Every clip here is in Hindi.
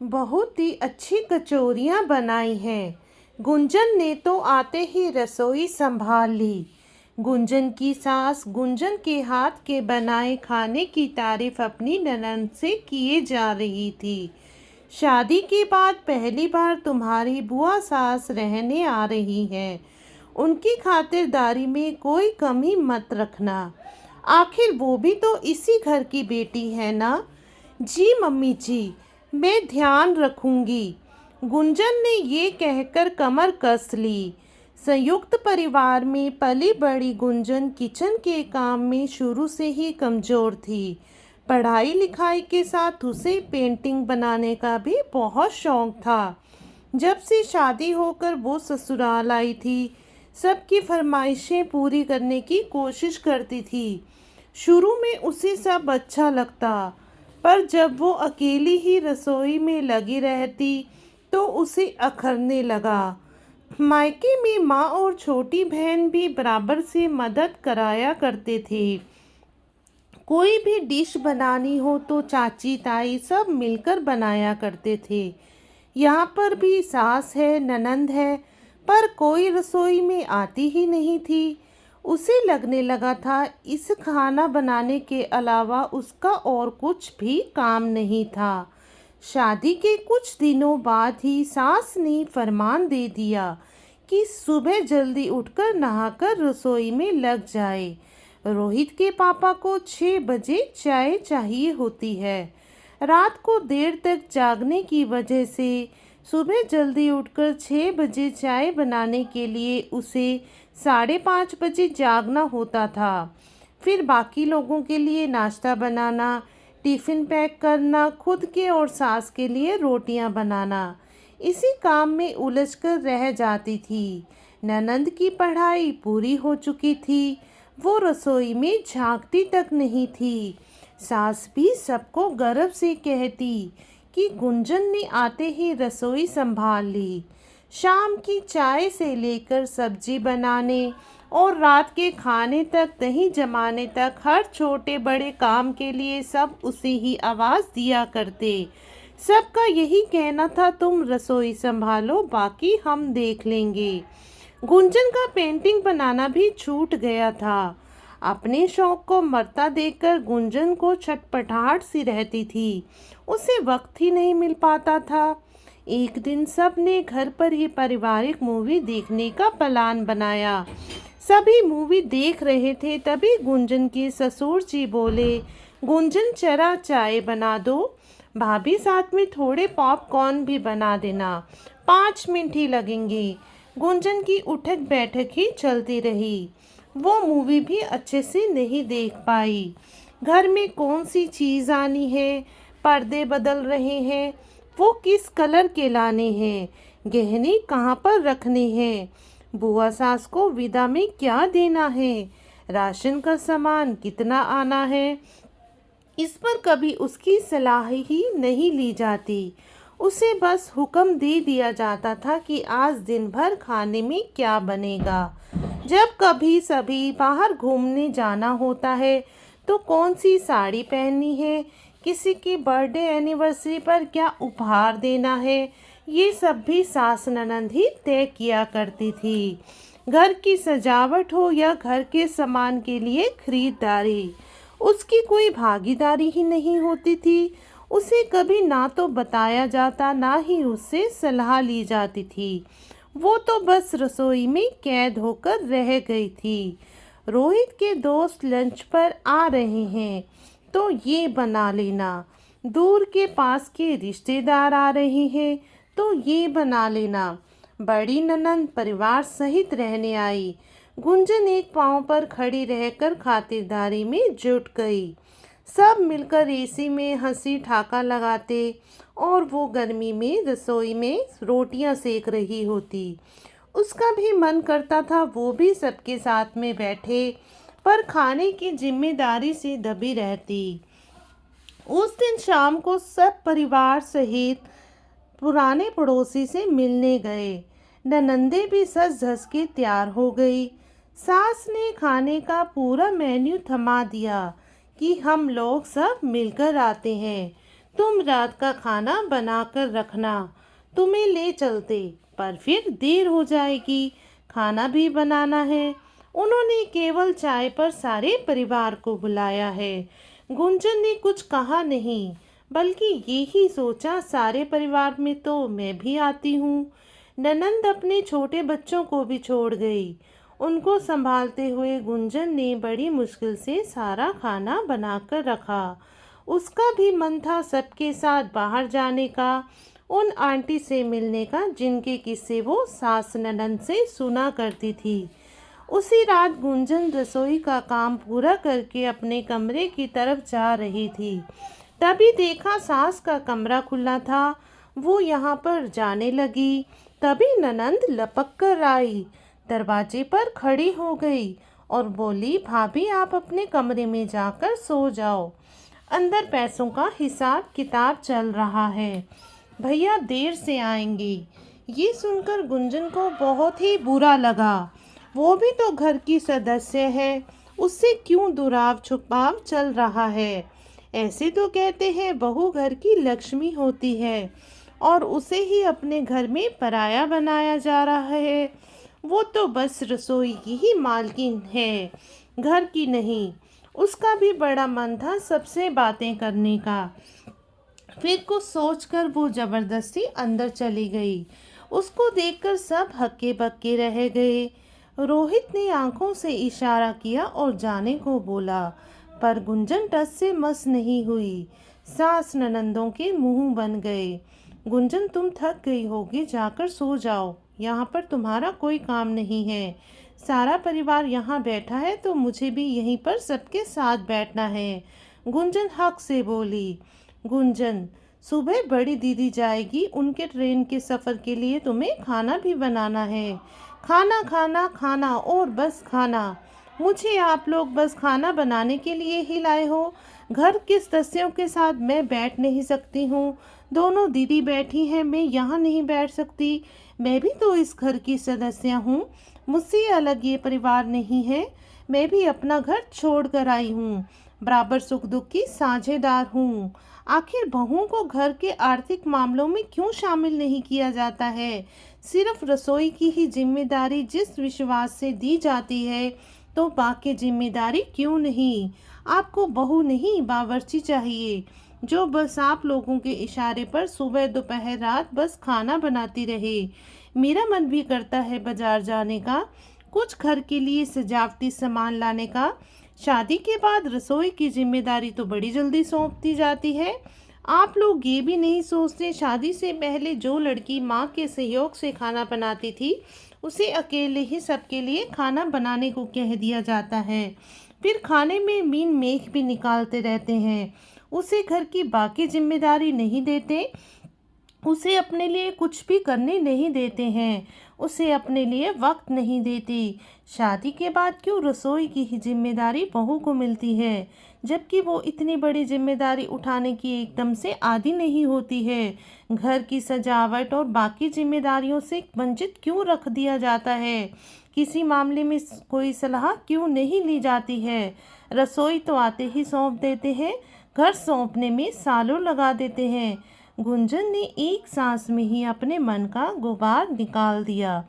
बहुत ही अच्छी कचौरियाँ बनाई हैं। गुंजन ने तो आते ही रसोई संभाल ली। गुंजन की सास गुंजन के हाथ के बनाए खाने की तारीफ अपनी ननद से किए जा रही थी। शादी के बाद पहली बार तुम्हारी बुआ सास रहने आ रही है। उनकी खातिरदारी में कोई कमी मत रखना। आखिर वो भी तो इसी घर की बेटी है ना। जी मम्मी जी, मैं ध्यान रखूंगी। गुंजन ने ये कहकर कमर कस ली। संयुक्त परिवार में पली बड़ी गुंजन किचन के काम में शुरू से ही कमज़ोर थी। पढ़ाई लिखाई के साथ उसे पेंटिंग बनाने का भी बहुत शौक था। जब से शादी होकर वो ससुराल आई थी, सबकी फरमाइशें पूरी करने की कोशिश करती थी। शुरू में उसे सब अच्छा लगता, पर जब वो अकेली ही रसोई में लगी रहती तो उसे अखरने लगा। मायके में माँ और छोटी बहन भी बराबर से मदद कराया करते थे। कोई भी डिश बनानी हो तो चाची ताई सब मिलकर बनाया करते थे। यहाँ पर भी सास है, ननंद है, पर कोई रसोई में आती ही नहीं थी। उसे लगने लगा था इस खाना बनाने के अलावा उसका और कुछ भी काम नहीं था। शादी के कुछ दिनों बाद ही सास ने फरमान दे दिया कि सुबह जल्दी उठकर नहाकर रसोई में लग जाए। रोहित के पापा को 6 बजे चाय चाहिए होती है। रात को देर तक जागने की वजह से सुबह जल्दी उठकर 6 बजे चाय बनाने के लिए उसे 5:30 बजे जागना होता था। फिर बाकी लोगों के लिए नाश्ता बनाना, टिफ़िन पैक करना, खुद के और सास के लिए रोटियां बनाना, इसी काम में उलझकर रह जाती थी। ननंद की पढ़ाई पूरी हो चुकी थी, वो रसोई में झांकती तक नहीं थी। सास भी सबको गर्व से कहती कि गुंजन ने आते ही रसोई संभाल ली। शाम की चाय से लेकर सब्जी बनाने और रात के खाने तक, दही जमाने तक, हर छोटे बड़े काम के लिए सब उसे ही आवाज़ दिया करते। सबका यही कहना था, तुम रसोई संभालो, बाकी हम देख लेंगे। गुंजन का पेंटिंग बनाना भी छूट गया था। अपने शौक को मरता देखकर गुंजन को छटपटाहट सी रहती थी। उसे वक्त ही नहीं मिल पाता था। एक दिन सब ने घर पर ही पारिवारिक मूवी देखने का प्लान बनाया। सभी मूवी देख रहे थे, तभी गुंजन के ससुर जी बोले, गुंजन जरा चाय बना दो। भाभी साथ में थोड़े पॉपकॉर्न भी बना देना, 5 मिनट ही लगेंगे। गुंजन की उठक बैठक ही चलती रही। वो मूवी भी अच्छे से नहीं देख पाई। घर में कौन सी चीज़ आनी है, पर्दे बदल रहे हैं, वो किस कलर के लाने हैं, गहने कहाँ पर रखने हैं, बुआ सास को विदा में क्या देना है, राशन का सामान कितना आना है, इस पर कभी उसकी सलाह ही नहीं ली जाती। उसे बस हुक्म दे दिया जाता था कि आज दिन भर खाने में क्या बनेगा। जब कभी सभी बाहर घूमने जाना होता है तो कौन सी साड़ी पहननी है, किसी की बर्थडे एनिवर्सरी पर क्या उपहार देना है, ये सब भी सास ननद ही तय किया करती थी। घर की सजावट हो या घर के सामान के लिए खरीदारी, उसकी कोई भागीदारी ही नहीं होती थी। उसे कभी ना तो बताया जाता, ना ही उससे सलाह ली जाती थी। वो तो बस रसोई में कैद होकर रह गई थी। रोहित के दोस्त लंच पर आ रहे हैं तो ये बना लेना, दूर के पास के रिश्तेदार आ रहे हैं तो ये बना लेना। बड़ी ननंद परिवार सहित रहने आई। गुंजन एक पांव पर खड़ी रहकर खातिरदारी में जुट गई। सब मिलकर एसी में हंसी ठाका लगाते और वो गर्मी में रसोई में रोटियां सेक रही होती। उसका भी मन करता था वो भी सबके साथ में बैठे, पर खाने की जिम्मेदारी से दबी रहती। उस दिन शाम को सब परिवार सहित पुराने पड़ोसी से मिलने गए। ननंदे भी सज धज के तैयार हो गई। सास ने खाने का पूरा मेन्यू थमा दिया कि हम लोग सब मिलकर आते हैं, तुम रात का खाना बनाकर रखना, तुम्हें ले चलते, पर फिर देर हो जाएगी, खाना भी बनाना है। उन्होंने केवल चाय पर सारे परिवार को बुलाया है। गुंजन ने कुछ कहा नहीं, बल्कि ये ही सोचा, सारे परिवार में तो मैं भी आती हूँ। ननंद अपने छोटे बच्चों को भी छोड़ गई। उनको संभालते हुए गुंजन ने बड़ी मुश्किल से सारा खाना बनाकर रखा। उसका भी मन था सबके साथ बाहर जाने का, उन आंटी से मिलने का जिनके किस्से वो सास ननंद से सुना करती थी। उसी रात गुंजन रसोई का काम पूरा करके अपने कमरे की तरफ जा रही थी। तभी देखा सास का कमरा खुला था। वो यहाँ पर जाने लगी, तभी ननंद लपक कर आई, दरवाजे पर खड़ी हो गई और बोली, भाभी आप अपने कमरे में जाकर सो जाओ, अंदर पैसों का हिसाब किताब चल रहा है, भैया देर से आएंगे। ये सुनकर गुंजन को बहुत ही बुरा लगा। वो भी तो घर की सदस्य है, उससे क्यों दुराव छुपाव चल रहा है। ऐसे तो कहते हैं बहू घर की लक्ष्मी होती है और उसे ही अपने घर में पराया बनाया जा रहा है। वो तो बस रसोई की ही मालकिन है, घर की नहीं। उसका भी बड़ा मन था सबसे बातें करने का। फिर कुछ सोचकर वो जबरदस्ती अंदर चली गई। उसको देखकर सब हक्के बक्के रह गए। रोहित ने आंखों से इशारा किया और जाने को बोला, पर गुंजन टस से मस नहीं हुई। सास ननंदों के मुंह बन गए। गुंजन तुम थक गई होगी, जाकर सो जाओ, यहाँ पर तुम्हारा कोई काम नहीं है। सारा परिवार यहाँ बैठा है तो मुझे भी यहीं पर सबके साथ बैठना है। गुंजन हक से बोली। गुंजन सुबह बड़ी दीदी जाएगी, उनके ट्रेन के सफ़र के लिए तुम्हें खाना भी बनाना है। खाना खाना खाना और बस खाना। मुझे आप लोग बस खाना बनाने के लिए ही लाए हो। घर के सदस्यों के साथ मैं बैठ नहीं सकती हूँ। दोनों दीदी बैठी हैं, मैं यहाँ नहीं बैठ सकती। मैं भी तो इस घर की सदस्य हूँ, मुझसे अलग ये परिवार नहीं है। मैं भी अपना घर छोड़ कर आई हूँ, बराबर सुख दुख की साझेदार हूँ। आखिर बहुओं को घर के आर्थिक मामलों में क्यों शामिल नहीं किया जाता है? सिर्फ रसोई की ही जिम्मेदारी जिस विश्वास से दी जाती है, तो बाकी जिम्मेदारी क्यों नहीं? आपको बहू नहीं बावर्ची चाहिए, जो बस आप लोगों के इशारे पर सुबह दोपहर रात बस खाना बनाती रहे। मेरा मन भी करता है बाजार जाने का, कुछ घर के लिए सजावटी सामान लाने का। शादी के बाद रसोई की जिम्मेदारी तो बड़ी जल्दी सौंप दी जाती है। आप लोग ये भी नहीं सोचते, शादी से पहले जो लड़की माँ के सहयोग से खाना बनाती थी, उसे अकेले ही सबके लिए खाना बनाने को कह दिया जाता है। फिर खाने में मीन मेख भी निकालते रहते हैं। उसे घर की बाकी जिम्मेदारी नहीं देते, उसे अपने लिए कुछ भी करने नहीं देते हैं, उसे अपने लिए वक्त नहीं देती। शादी के बाद क्यों रसोई की ही जिम्मेदारी बहू को मिलती है, जबकि वो इतनी बड़ी जिम्मेदारी उठाने की एकदम से आदी नहीं होती है। घर की सजावट और बाकी जिम्मेदारियों से वंचित क्यों रख दिया जाता है? किसी मामले में कोई सलाह क्यों नहीं ली जाती है? रसोई तो आते ही सौंप देते हैं, घर सौंपने में सालों लगा देते हैं। गुंजन ने एक सांस में ही अपने मन का गुबार निकाल दिया।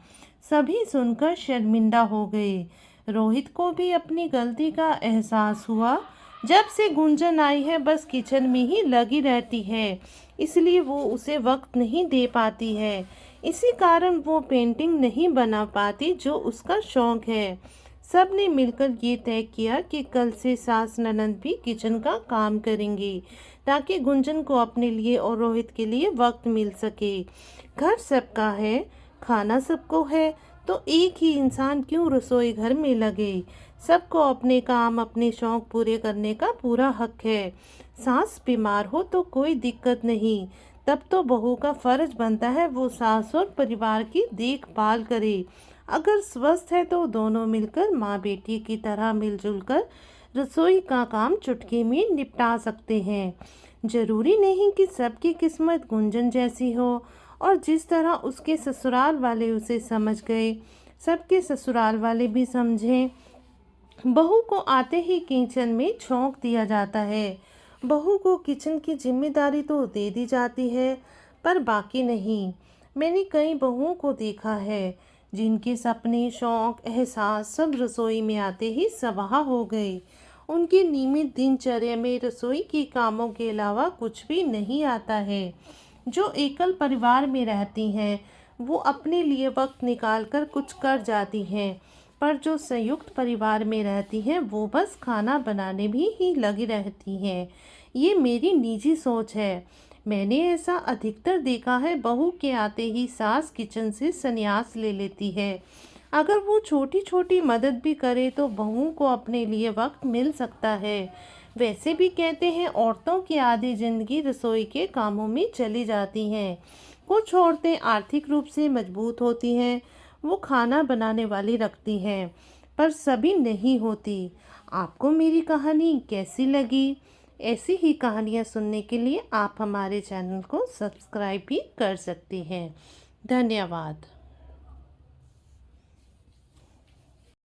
सभी सुनकर शर्मिंदा हो गए। रोहित को भी अपनी गलती का एहसास हुआ। जब से गुंजन आई है बस किचन में ही लगी रहती है, इसलिए वो उसे वक्त नहीं दे पाती है। इसी कारण वो पेंटिंग नहीं बना पाती जो उसका शौक है। सब ने मिलकर ये तय किया कि कल से सास ननंद भी किचन का काम करेंगी, ताकि गुंजन को अपने लिए और रोहित के लिए वक्त मिल सके। घर सबका है, खाना सबको है, तो एक ही इंसान क्यों रसोई घर में लगे? सबको अपने काम अपने शौक पूरे करने का पूरा हक है। सास बीमार हो तो कोई दिक्कत नहीं, तब तो बहू का फर्ज बनता है वो सास और परिवार की देखभाल करे। अगर स्वस्थ है तो दोनों मिलकर माँ बेटी की तरह मिलजुल कर रसोई का काम चुटकी में निपटा सकते हैं। जरूरी नहीं कि सबकी किस्मत गुंजन जैसी हो, और जिस तरह उसके ससुराल वाले उसे समझ गए, सबके ससुराल वाले भी समझें। बहू को आते ही किचन में झोंक दिया जाता है। बहू को किचन की जिम्मेदारी तो दे दी जाती है, पर बाकी नहीं। मैंने कई बहुओं को देखा है जिनके सपने, शौक, एहसास सब रसोई में आते ही सवाह हो गए। उनकी नियमित दिनचर्या में रसोई के कामों के अलावा कुछ भी नहीं आता है। जो एकल परिवार में रहती हैं वो अपने लिए वक्त निकाल कर कुछ कर जाती हैं, पर जो संयुक्त परिवार में रहती हैं वो बस खाना बनाने भी ही लगी रहती हैं। ये मेरी निजी सोच है। मैंने ऐसा अधिकतर देखा है, बहू के आते ही सास किचन से संन्यास ले लेती है। अगर वो छोटी छोटी मदद भी करे तो बहू को अपने लिए वक्त मिल सकता है। वैसे भी कहते हैं औरतों की आधी जिंदगी रसोई के कामों में चली जाती हैं। कुछ औरतें आर्थिक रूप से मजबूत होती हैं, वो खाना बनाने वाली रखती हैं, पर सभी नहीं होती। आपको मेरी कहानी कैसी लगी? ऐसी ही कहानियाँ सुनने के लिए आप हमारे चैनल को सब्सक्राइब भी कर सकते हैं। धन्यवाद।